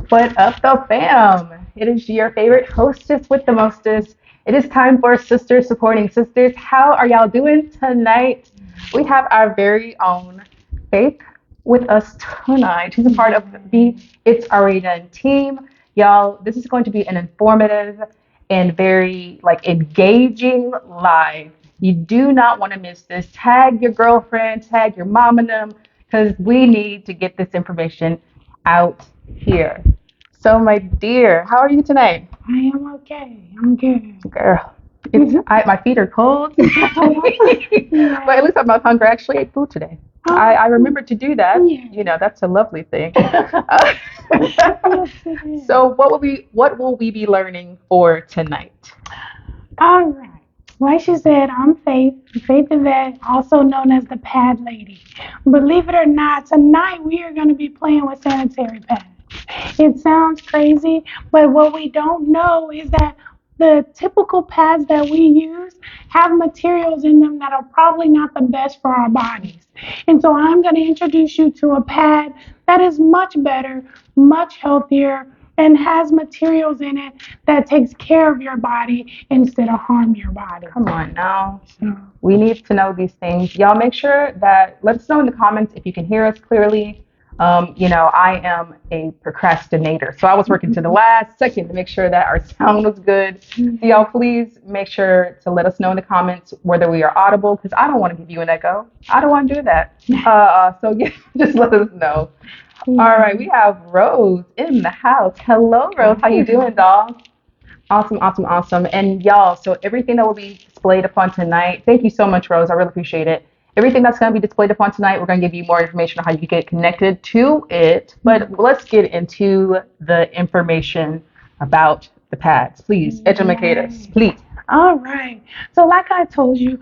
What up, the fam? It is your favorite hostess with the mostest. It is time for Sisters Supporting Sisters. How are y'all doing tonight? We have our very own Faith with us tonight. She's a part of the It's Already Done team. Y'all, this is going to be an informative and very engaging live. You do not want to miss this. Tag your girlfriend, tag your mom and them, because we need to get this information out here. So, my dear, how are you tonight? I am okay. I'm good. Girl, my feet are cold, but at least I'm not hungry. I actually ate food today. I remembered to do that. Yeah. You know, that's a lovely thing. Yes, it is. So, what will we be learning for tonight? All right. Like she said, I'm Faith. Faith Yvette, also known as the Pad Lady. Believe it or not, tonight we are going to be playing with sanitary pads. It sounds crazy, but what we don't know is that the typical pads that we use have materials in them that are probably not the best for our bodies. And so I'm going to introduce you to a pad that is much better, much healthier, and has materials in it that takes care of your body instead of harm your body. Come on now. So, We need to know these things. Y'all make sure that let us know in the comments if you can hear us clearly. I am a procrastinator. So I was working to the last second to make sure that our sound was good. So y'all please make sure to let us know in the comments whether we are audible, because I don't want to give you an echo. I don't want to do that. So yeah, just let us know. All right, we have Rose in the house. Hello, Rose. How you doing, dog? Awesome, awesome, awesome. And y'all, so everything that will be displayed upon tonight, thank you so much, Rose. I really appreciate it. Everything that's going to be displayed upon tonight, we're going to give you more information on how you get connected to it. But let's get into the information about the pads. Please, educate us, please. all right. So like I told you,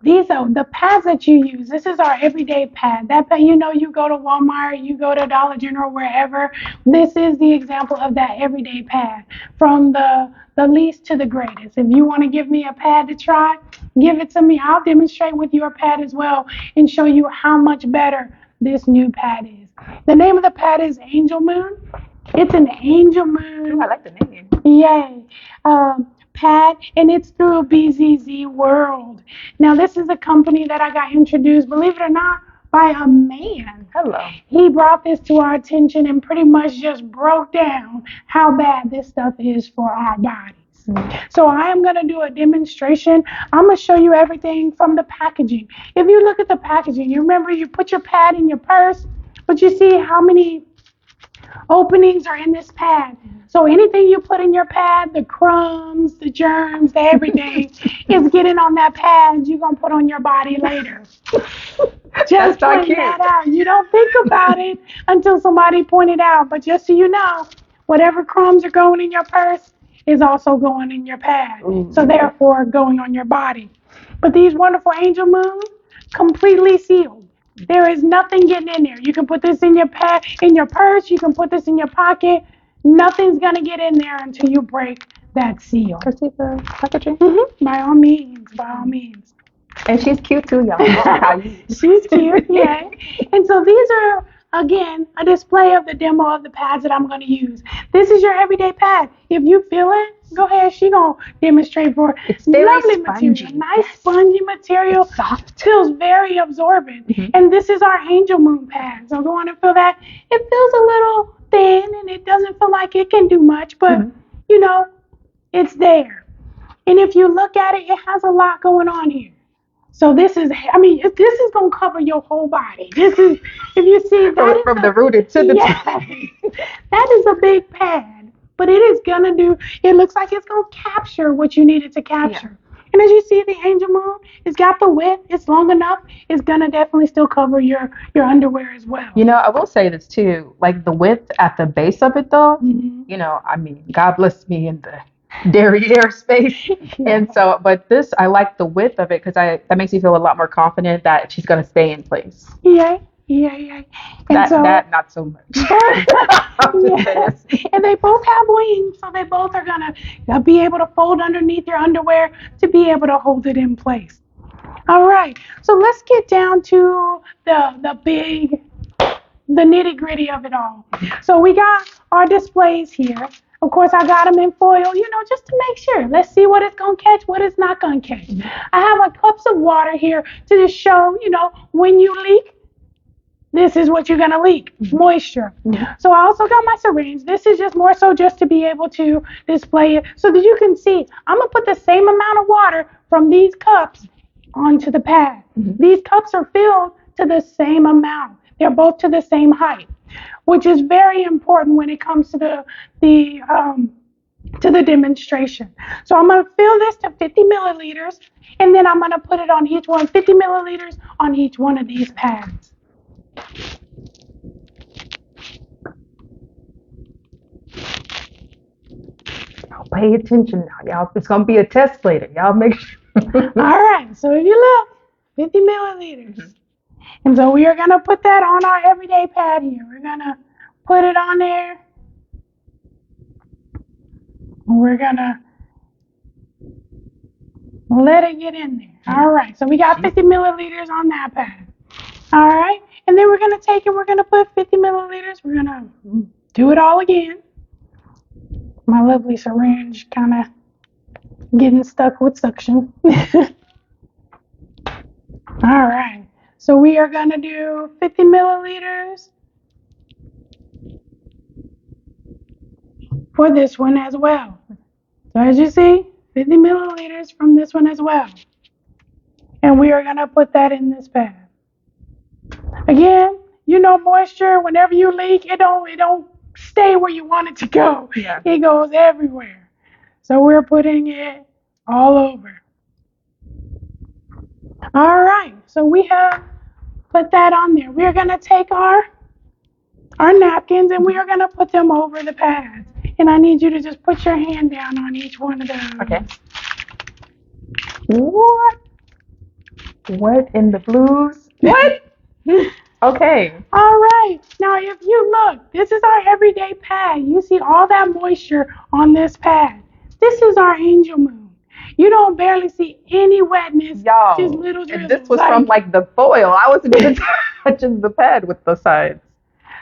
these are the pads that you use. This is our everyday pad. That pad, you go to Walmart, you go to Dollar General, wherever. This is the example of that everyday pad, from the least to the greatest. If you want to give me a pad to try, give it to me. I'll demonstrate with your pad as well and show you how much better this new pad is. The name of the pad is Angel Moon. It's an Angel Moon. Ooh, I like the name. Yay. Pad, and it's through BZZ World. Now, this is a company that I got introduced, believe it or not, by a man. Hello. He brought this to our attention and pretty much just broke down how bad this stuff is for our bodies. So I am going to do a demonstration. I'm going to show you everything from the packaging. If you look at the packaging, you remember you put your pad in your purse, but you see how many openings are in this pad. So anything you put in your pad, the crumbs, the germs, the everything, is getting on that pad you're going to put on your body later. Just point that out. You don't think about it until somebody pointed out. But just so you know, whatever crumbs are going in your purse is also going in your pad. So therefore going on your body. But these wonderful Angel Moons, completely sealed. There is nothing getting in there. You can put this in your pad, in your purse. You can put this in your pocket. Nothing's gonna get in there until you break that seal. Can I see the packaging? By all means, by all means. And she's cute too, y'all. She's cute, yeah. And so these are, again, a display of the demo of the pads that I'm going to use. This is your everyday pad. If you feel it, go ahead. She going to demonstrate for it. It's very lovely spongy. material. Nice spongy material. It's soft. Feels very absorbent. And this is our Angel Moon pad. So go on and feel that. It feels a little thin and it doesn't feel like it can do much, but it's there. And if you look at it, it has a lot going on here. So this is going to cover your whole body. This is, if you see that from the rooted to the that is a big pad, but it is going to do, it looks like it's going to capture what you need it to capture. Yeah. And as you see, the Angel Moon, it's got the width, it's long enough, it's going to definitely still cover your underwear as well. I will say this too, like the width at the base of it though, God bless me in the derriere space. And so, but this, I like the width of it because that makes me feel a lot more confident that she's going to stay in place. Yeah. And that not so much. Yes. And they both have wings, so they both are going to be able to fold underneath your underwear to be able to hold it in place. All right. So let's get down to the big the nitty gritty of it all. So we got our displays here. Of course, I got them in foil, just to make sure. Let's see what it's going to catch, what it's not going to catch. I have my cups of water here to just show, when you leak, this is what you're going to leak, moisture. So I also got my syringe. This is just more so just to be able to display it so that you can see. I'm going to put the same amount of water from these cups onto the pad. These cups are filled to the same amount. They're both to the same height, which is very important when it comes to the demonstration. So I'm going to fill this to 50 milliliters, and then I'm going to put it on each one, 50 milliliters on each one of these pads. Pay attention now, y'all. It's going to be a test later. Y'all make sure. All right, so if you look, 50 milliliters. And so we are going to put that on our everyday pad here. We're going to put it on there. We're going to let it get in there. All right, so we got 50 milliliters on that pad. All right, and then we're going to take it. We're going to put 50 milliliters. We're going to do it all again. My lovely syringe kind of getting stuck with suction. All right, so we are going to do 50 milliliters for this one as well. So as you see, 50 milliliters from this one as well. And we are going to put that in this pad. Again, moisture, whenever you leak, it don't stay where you want it to go. Yeah. It goes everywhere. So we're putting it all over. All right, so we have put that on there. We're going to take our napkins and we are going to put them over the pads. And I need you to just put your hand down on each one of those. Okay. What in the blues? What? Okay. All right. Now, if you look, this is our everyday pad. You see all that moisture on this pad. This is our angel moon. You don't barely see any wetness. Y'all, just little drizzles. and this was from the foil. I wasn't even touching the pad with the sides.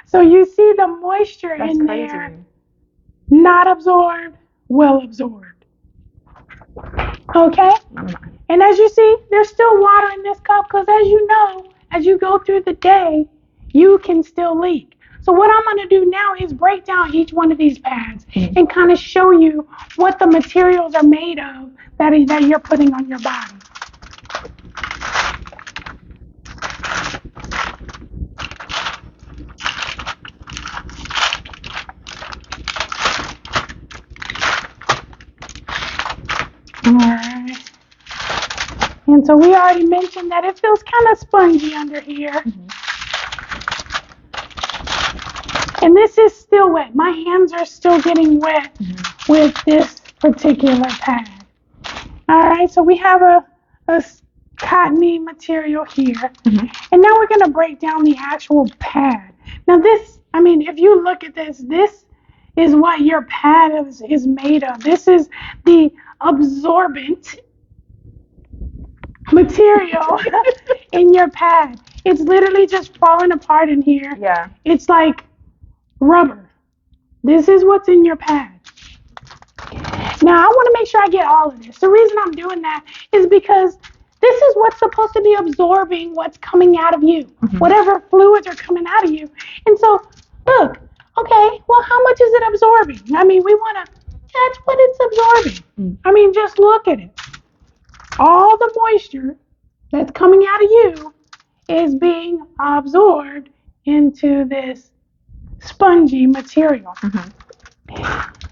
So you see the moisture That's in crazy. there. Not absorbed, well absorbed. Okay? And as you see, there's still water in this cup because as you go through the day, you can still leak. So what I'm going to do now is break down each one of these pads and kind of show you what the materials are made of that you're putting on your body. All right. And so we already mentioned that it feels kind of spongy under here. And this is still wet. My hands are still getting wet with this particular pad. All right, so we have a cottony material here. And now we're going to break down the actual pad. Now this, if you look at this, this is what your pad is made of. This is the absorbent material in your pad. It's literally just falling apart in here. Yeah. It's like rubber. This is what's in your pad. Now, I want to make sure I get all of this. The reason I'm doing that is because this is what's supposed to be absorbing what's coming out of you, whatever fluids are coming out of you. And so, look, okay, well, how much is it absorbing? We want to, that's what it's absorbing. Just look at it. All the moisture that's coming out of you is being absorbed into this spongy material.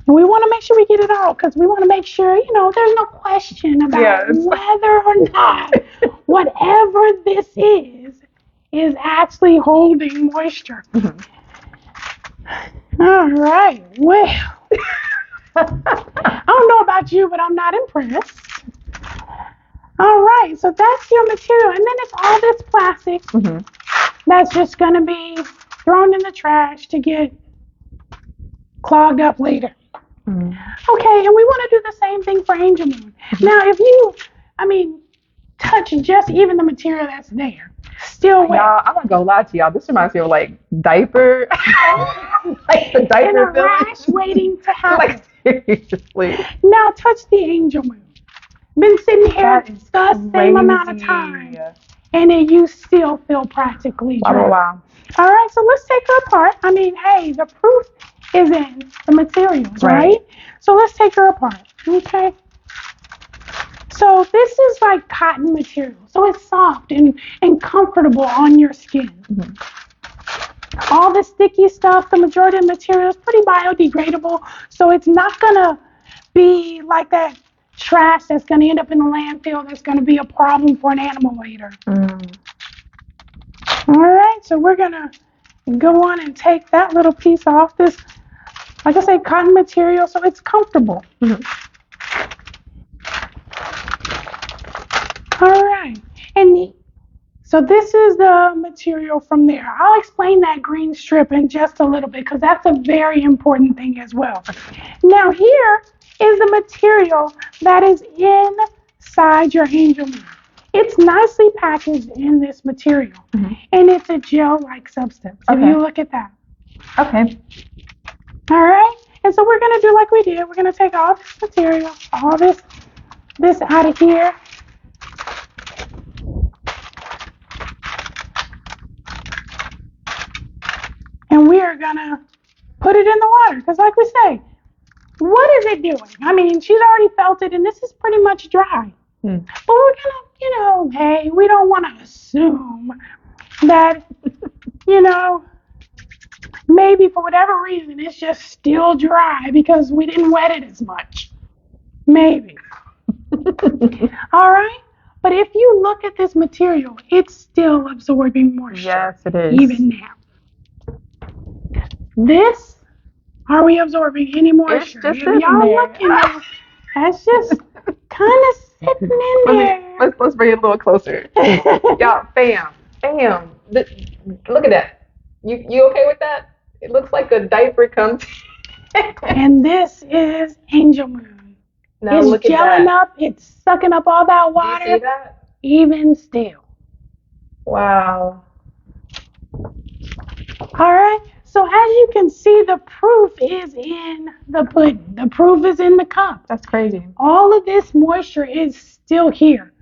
And we want to make sure we get it all because we want to make sure, there's no question about whether or not whatever this is actually holding moisture. All right. Well, I don't know about you, but I'm not impressed. All right. So that's your material. And then it's all this plastic that's just going to be thrown in the trash to get clogged up later. Okay, and we want to do the same thing for Angel Moon. Now, if you, touch just even the material that's there, Still wet. Y'all, I'm not gonna lie to y'all. This reminds me of like diaper, like the And diaper a rash village. waiting to happen. Like seriously, Now touch the angel moon. Been sitting here that is the same amount of time, crazy. and then you still feel practically Wow, dry. wow, wow. All right, so let's take her apart. I mean, hey, the proof is in the materials, Right. right? So let's take her apart, okay? So this is like cotton material. So it's soft and comfortable on your skin. Mm-hmm. All the sticky stuff, the majority of the material is pretty biodegradable. So it's not going to be like that trash that's going to end up in the landfill that's going to be a problem for an animal later. Mm. All right, so we're going to go on and take that little piece off this, like I say, cotton material, so it's comfortable. Mm-hmm. All right, and so this is the material from there. I'll explain that green strip in just a little bit because that's a very important thing as well. Now here is the material that is inside your angel moon. It's nicely packaged in this material, and it's a gel-like substance. If you look at that. Okay. All right, and so we're gonna do like we did. We're gonna take all this material, all this out of here. And we are gonna put it in the water because, like we say, what is it doing? I mean, she's already felt it, and this is pretty much dry. But we're gonna, hey, we don't want to assume that, maybe for whatever reason it's just still dry because we didn't wet it as much. Maybe. All right. But if you look at this material, it's still absorbing moisture. Yes, it is. Even now. This, are we absorbing any moisture? It's just If y'all looking at, that's just kind of sitting in there. Let's bring it a little closer. Y'all, bam. Look at that. You okay with that? It looks like a diaper comes. And this is angel moon. Now It's look at gelling that. up. It's sucking up all that water. Do you see that? Even still. Wow. All right. So as you can see, the proof is in the pudding. The proof is in the cup. That's crazy. All of this moisture is still here.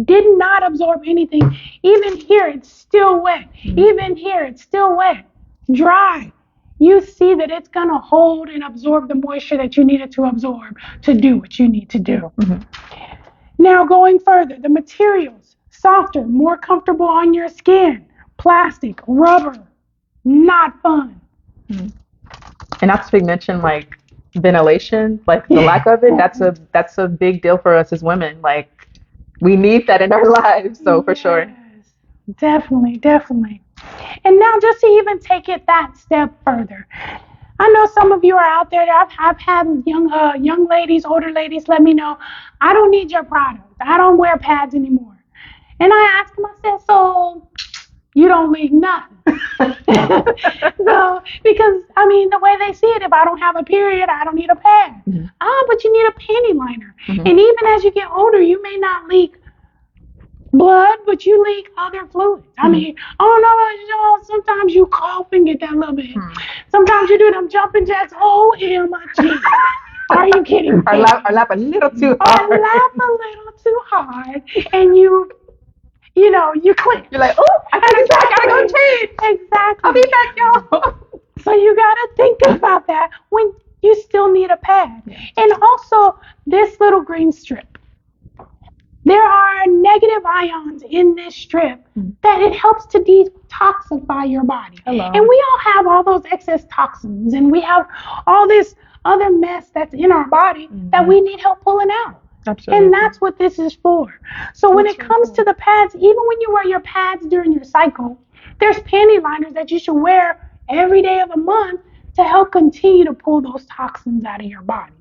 Did not absorb anything. Even here, it's still wet. Even here, it's still wet. Dry. You see that it's going to hold and absorb the moisture that you needed to absorb to do what you need to do. Now, going further, the materials, softer, more comfortable on your skin. Plastic, rubber, not fun. And not to mention like ventilation, like the lack of it. That's a big deal for us as women. Like we need that in our lives. So for sure. Definitely. And now just to even take it that step further, I know some of you are out there. I've had young ladies, older ladies let me know, I don't need your product. I don't wear pads anymore. And I asked them, I said, so you don't leak nothing. So, because, I mean, the way they see it, if I don't have a period, I don't need a pad. But you need a panty liner. And even as you get older, you may not leak blood, but you leak other fluids. I mean, I don't know, sometimes you cough and get that little bit. Sometimes you do them jumping jacks. OMG. Are you kidding me? Or laugh a little too hard. Or laugh a little too hard, and you clear. You're like, oh, I gotta go change. Exactly. I'll be back, y'all. So you gotta think about that when you still need a pad. And also this little green strip. There are negative ions in this strip that it helps to detoxify your body. Hello. And we all have all those excess toxins, and we have all this other mess that's in our body that we need help pulling out. Absolutely. And that's what this is for. So when it comes to the pads, even when you wear your pads during your cycle, there's panty liners that you should wear every day of the month to help continue to pull those toxins out of your body.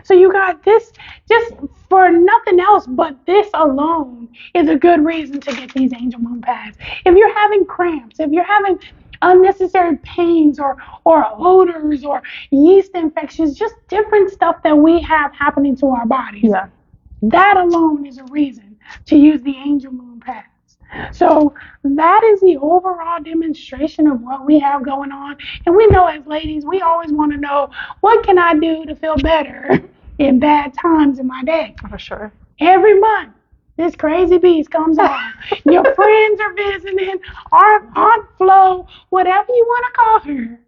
So you got this, just for nothing else but this alone is a good reason to get these angel moon pads. If you're having cramps, if you're having unnecessary pains or odors or yeast infections, just different stuff that we have happening to our bodies. That alone is a reason to use the angel moon pads. So that is the overall demonstration of what we have going on. And we know as ladies, we always want to know, what can I do to feel better in bad times in my day? For sure. Every month, this crazy beast comes on. Your friends are visiting, our Aunt Flo, whatever you want to call her,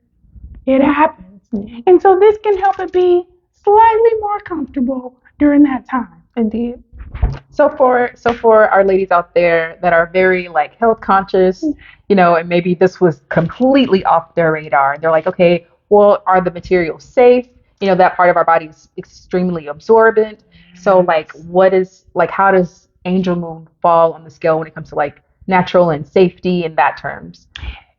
it happens. And so this can help it be slightly more comfortable during that time. Indeed. So for our ladies out there that are very like health conscious, and maybe this was completely off their radar. They're like, okay, well, are the materials safe? That part of our body is extremely absorbent. So like, how does Angel Moon fall on the scale when it comes to like natural and safety in that terms?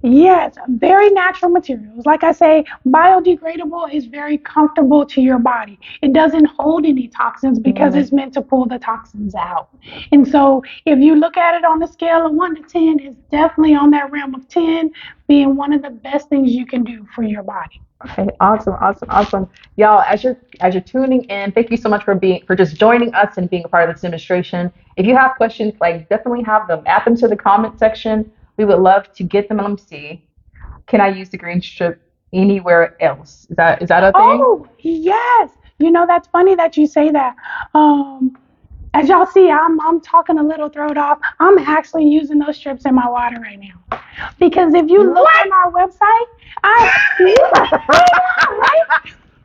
Yes, very natural materials. Like I say, biodegradable is very comfortable to your body. It doesn't hold any toxins because it's meant to pull the toxins out. And so if you look at it on the scale of 1 to 10, it's definitely on that realm of 10 being one of the best things you can do for your body. Okay, awesome. Y'all, as you're tuning in, thank you so much for just joining us and being a part of this demonstration. If you have questions, like definitely have them. Add them to the comment section. We would love to get them. Let me see. Can I use the green strip anywhere else? Is that a thing? Oh, yes. That's funny that you say that. As y'all see, I'm talking a little throat off. I'm actually using those strips in my water right now. Because if you look on our website, right?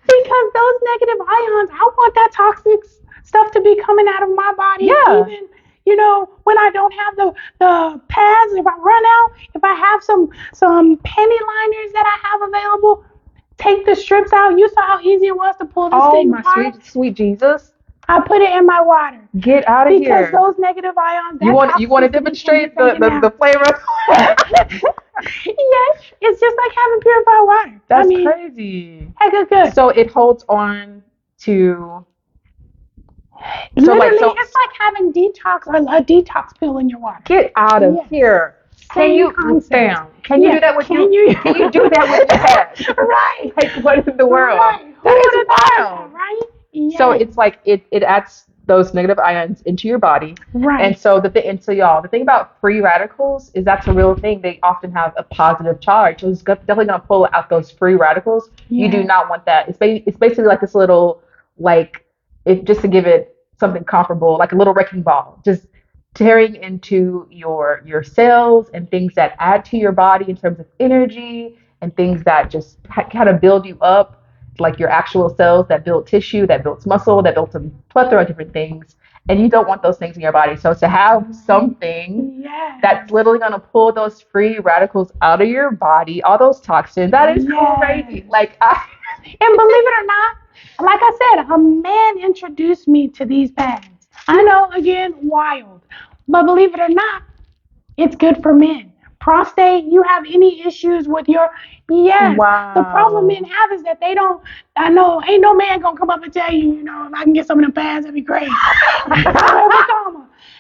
Because those negative ions, I want that toxic stuff to be coming out of my body. Yeah. Even, when I don't have the pads, if I run out, if I have some penny liners that I have available, take the strips out. You saw how easy it was to pull this thing apart. Oh, my sweet Jesus. I put it in my water. Get out of here. Because those negative ions. You want to demonstrate the flavor? Yes, it's just like having purified water. That's crazy. Good. So it holds on to. Literally, it's like having detox or a detox pill in your water. Get out of here. Can you do that with Can you do that with your head? Right. Like, what in the world? Right. That is wild. Right? Yes. So it's like it adds those negative ions into your body. Right. And so y'all, the thing about free radicals is that's a real thing. They often have a positive charge. So it's definitely going to pull out those free radicals. Yeah. You do not want that. It's basically like this little, just to give it something comparable, like a little wrecking ball, just tearing into your cells and things that add to your body in terms of energy and things that just kind of build you up, like your actual cells that build tissue, that builds muscle, that builds a plethora of different things. And you don't want those things in your body. So to have something that's literally going to pull those free radicals out of your body, all those toxins, that is crazy. And believe it or not, like I said, a man introduced me to these pads. I know, again, wild. But believe it or not, it's good for men. Prostate, you have any issues with your, Wow. The problem men have is that they don't, I know, ain't no man gonna come up and tell you, if I can get some of them pads, that'd be great.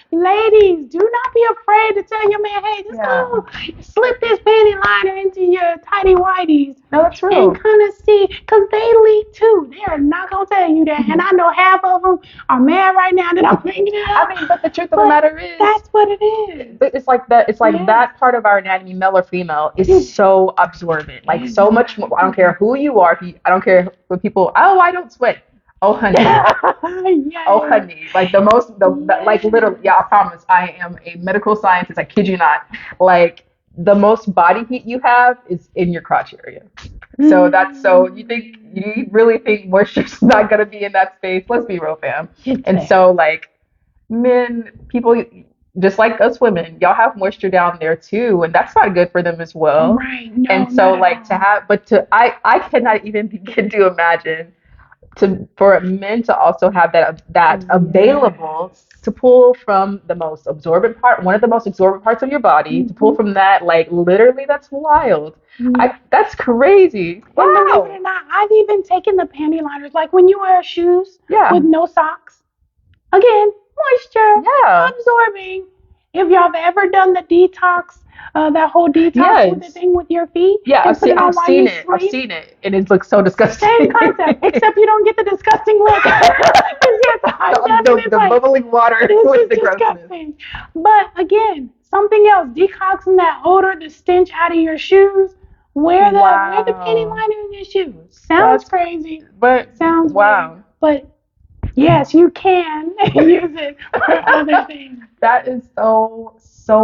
Ladies, do not be afraid to tell your man, hey, just go slip this panty liner into your tighty whities. No, that's true. And kind of see, because they leak too. They are not going to tell you that. Mm-hmm. And I know half of them are mad right now that I'm bringing it up. But the truth of the matter is, that's what it is. It's like that. It's like that part of our anatomy, male or female, is so absorbent. Like so much more. I don't care who you are. I don't care what people, I don't sweat. Oh, honey. Oh, honey. Like like literally, I promise, I am a medical scientist. I kid you not. Like the most body heat you have is in your crotch area. So you really think moisture's not going to be in that space? Let's be real, fam. And so like men, people, just like us women, y'all have moisture down there too. And that's not good for them as well. Right. No, and so like I cannot even begin to imagine for men to also have that available to pull from the most absorbent part, one of the most absorbent parts of your body, to pull from that, like literally, that's wild. That's crazy. Wow. And believe it or not, I've even taken the panty liners, like when you wear shoes with no socks. Again, moisture, absorbing. If y'all have ever done the detox, that whole detox with the thing with your feet. Yeah, I've seen it. And it looks so disgusting. Same concept, except you don't get the disgusting look. the bubbling water. This is disgusting. But again, something else, decocting that odor, the stench out of your shoes. Wear the panty Wow. liner in your shoes. Sounds That's crazy. but Sounds weird. wow. But yes, you can use it for other things. That is so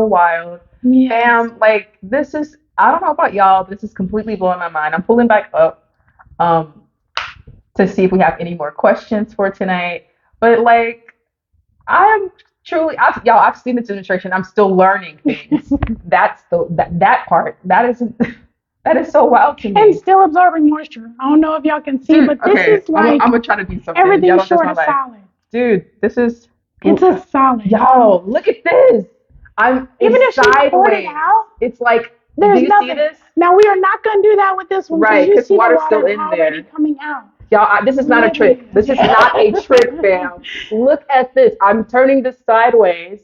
wild. Yes. Fam, like this is I don't know about y'all, but this is completely blowing my mind. I'm pulling back up um to see if we have any more questions for tonight. But like I'm truly I've seen this demonstration. I'm still learning things. That's that part. That is that is so wild to And me. still absorbing moisture. I don't know if y'all can see, Dude, but this okay, is like I'm gonna try to do something. Y'all everything don't touch short my of life. solid. Dude, this is It's a solid. yo, look at this. Even if It's she poured it sideways. out, It's like, do there's you see nothing. this? Now we are not gonna do that with this one because Right, you because see the water's still water in already there. coming out. Y'all, this is not a trick. This is not a trick, fam. Look at this. I'm turning this sideways.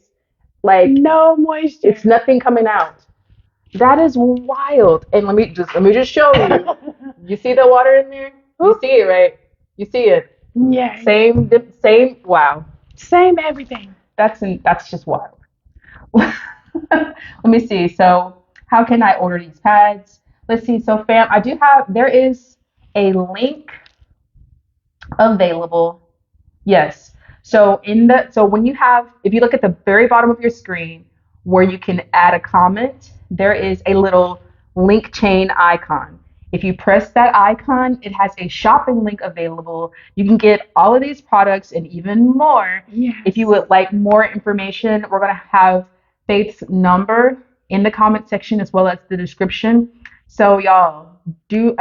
Like, No moisture. it's nothing coming out. That is wild. And let me just show you. You see the water in there? You see it, right? You see it. Yeah. Same. Wow. Same everything. That's just wild. Let me see. So, how can I order these pads? Let's see. So, fam, there is a link available. Yes. So when if you look at the very bottom of your screen where you can add a comment, there is a little link chain icon. If you press that icon, it has a shopping link available. You can get all of these products and even more. Yes. If you would like more information, we're going to have Faith's number in the comment section as well as the description. So y'all, do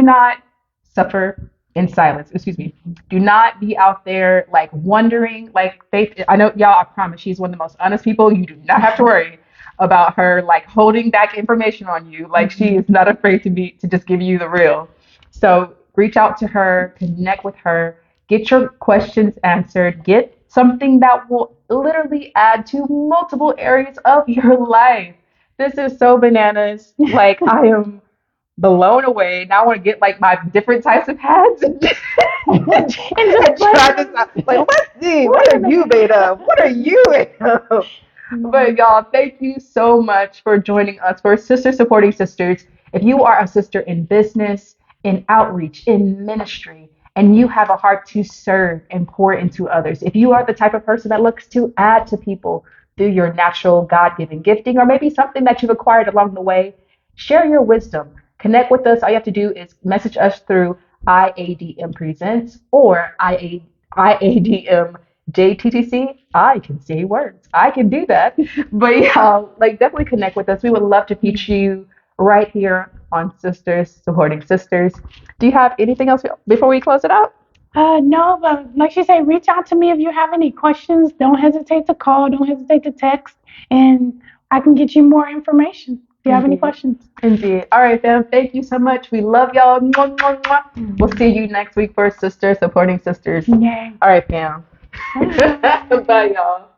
not suffer in silence. Excuse me. Do not be out there like wondering. Like Faith, I know y'all. I promise she's one of the most honest people. You do not have to worry about her like holding back information on you. Like she is not afraid to just give you the real. So reach out to her, connect with her, get your questions answered, get something that will literally add to multiple areas of your life. This is so bananas. Like I am blown away. Now I want to get like my different types of hats and, and try this out. Like, let's see, what are you made of? What are you made of? But y'all, thank you so much for joining us for Sister Supporting Sisters. If you are a sister in business, in outreach, in ministry, and you have a heart to serve and pour into others, if you are the type of person that looks to add to people through your natural God-given gifting, or maybe something that you've acquired along the way, share your wisdom. Connect with us. All you have to do is message us through IADM Presents or IADM JTTC. I can say words. I can do that. But yeah, like definitely connect with us. We would love to feature you right here on Sisters Supporting Sisters. Do you have anything else before we close it out? No, but like she said, reach out to me if you have any questions. Don't hesitate to call. Don't hesitate to text, and I can get you more information if you have any questions. Indeed. All right, fam. Thank you so much. We love y'all. Mwah, mwah, mwah. We'll see you next week for Sisters Supporting Sisters. Yay. All right, fam. Bye, y'all.